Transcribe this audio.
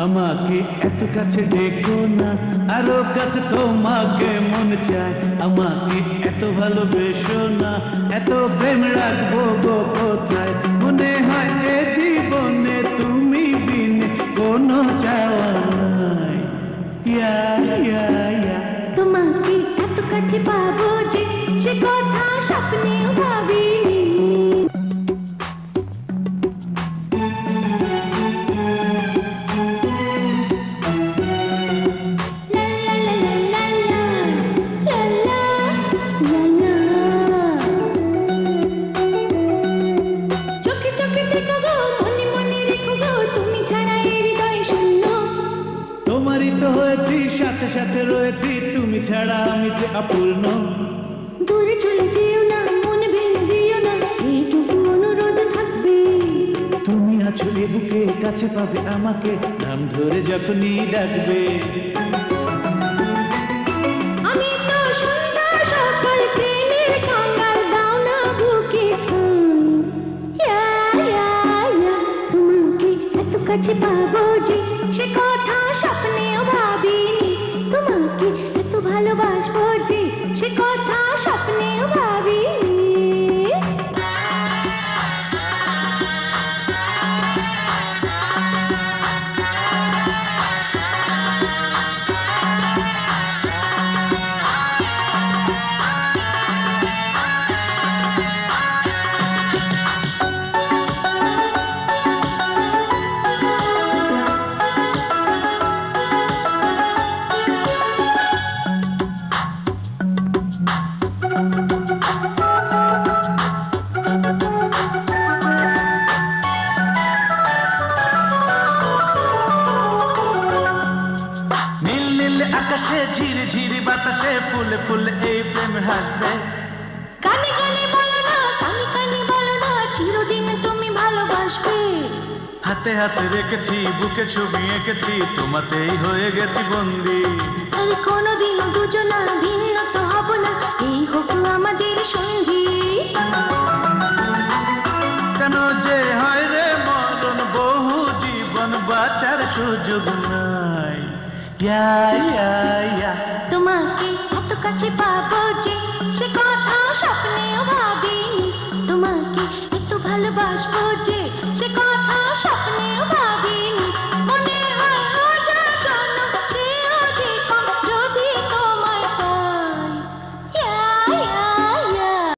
আমাকে এত কাছে ডেকো না, আরো কাছে তোমাকে মন চায়। আমাকে এত ভালোবেসো না, এত প্রেম রাখবো গো কোথায়? মনে হয় এ জীবনে তুমি বিনে কোনো চাওয়া নাই। ইয়া ইয়া ইয়া তোমাকে এত কাছে পাবো যে সে কথা স্বপ্নেও ভাবিনি। চোখে চোখে দেখো গো, মনে মনে রেখো গো, তুমি ছাড়া এই হৃদয় শূন্য। তোমারই তো হয়েছি, সাথে সাথে রয়েছি, তুমি ছাড়া আমি যে অপূর্ণ। দূরে চলে যেও না, মন ভেঙে দিও না, এইটুকু অনুরোধ থাকবে। তুমি আছো এ বুকে, কাছে পাবে আমাকে, নাম ধরে যখনই ডাকবে। আমি তো সুন্দর সকল প্রেমের কাঙ্গাল, দাও না বুকে ঠাঁই। ইয়া ইয়া ইয়া তোমাকে এত কাছে পাবো যে সে কথা স্বপ্নেও ভাবিনি। তোমাকে এত ভালোবাসবো যে সে কথা স্বপ্নেও ভাবিনি। নীল নীল আকাশে, ঝিরি ঝিরি বাতাসে, ফুলে ফুলে এই প্রেম হাসবে। কানে কানে বলো না, কানে কানে বলো না, চিরদিন তুমি ভালোবাসবে। হাতে হাতে রেখেছি, বুকে ছবি এঁকেছি, তোমাতেই হয়ে গেছি বন্দি। আর কোনোদিন দুজনা ভিন্ন তো হব না, এই হোক আমাদের সঙ্গী। কেন যে হয় রে মরণ, বহু জীবন বাঁচার সুযোগ নাই। ইয়া ইয়া ইয়া তোমাকে এত কাছে পাবো যে সে কথা স্বপ্নেও ভাবিনি। তোমাকে এত ভালোবাসবো